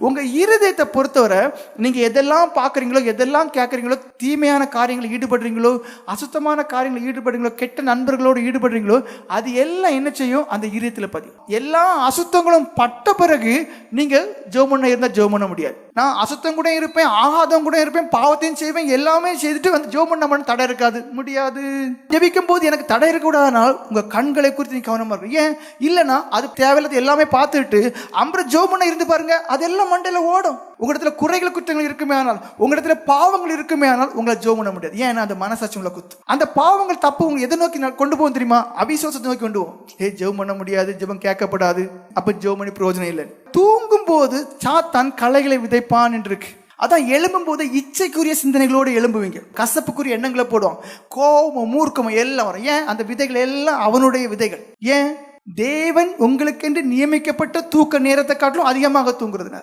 உங்க இருதயத்தை பொறுத்தவரை நீங்க எதெல்லாம் பார்க்குறீங்களோ, எதெல்லாம் கேட்குறீங்களோ, தீமையான காரியங்களில் ஈடுபடுறீங்களோ, அசுத்தமான காரியங்களில் ஈடுபடுறீங்களோ, கெட்ட நண்பர்களோடு ஈடுபடுறீங்களோ, அது எல்லாம் என்ன செய்யும்? அந்த இருதயத்தில் பதியும். எல்லா அசுத்தங்களும் பட்ட பிறகு நீங்க ஜெபம் பண்ண இருந்தால் ஜெபம் பண்ண முடியாது. நான் அசுத்தம் கூட இருப்பேன், ஆகாதம் கூட இருப்பேன், பாவத்தையும் செய்வேன், எல்லாமே செய்துட்டு வந்து ஜெபம் பண்ண தடை இருக்காது, முடியாது. ஜெபிக்கும் போது எனக்கு தடை இருக்கக்கூடாதுனால் உங்க கண்களை குறித்து நீ கவனமா இருக்கு. ஏன் இல்லைன்னா அது தேவையில்லாத எல்லாமே பார்த்துட்டு அப்புறம் ஜெபம் பண்ண இருந்து பாருங்க, அதெல்லாம் மண்டையில ஓடும். உங்களிடத்துல குறைகள் குற்றங்கள் இருக்குமே ஆனால், உங்களிடத்துல பாவங்கள் இருக்குமே ஆனால் உங்களை ஜெபம் பண்ண முடியாது. ஏன்னா அந்த மனசாட்சி உங்களை குத்து. அந்த பாவங்கள் தப்பு உங்களை எதை நோக்கி கொண்டு போகும் தெரியுமா? அவிசுவாசத்தை நோக்கி கொண்டு போகும். ஜெபம் பண்ண முடியாது, ஜெபம் கேட்கப்படாது, அப்ப ஜெபம் பண்ணி பிரயோஜனம் இல்லை. தூங்கும் போது சாத்தான் களைகளை விதைப்பான் என்று இருக்கு. அதான் எழும்பும் போது இச்சைக்குரிய சிந்தனைகளோடு எழும்புவீங்க, கசப்புக்குரிய எண்ணங்களை போடுவோம், கோபம் மூர்க்கமும் எல்லாம் வரும். ஏன்? அந்த விதைகள் எல்லாம் அவனுடைய விதைகள். ஏன்? தேவன் உங்களுக்கென்று நியமிக்கப்பட்ட தூக்க நேரத்தை காட்டிலும் அதிகமாக தூங்குறதுனால.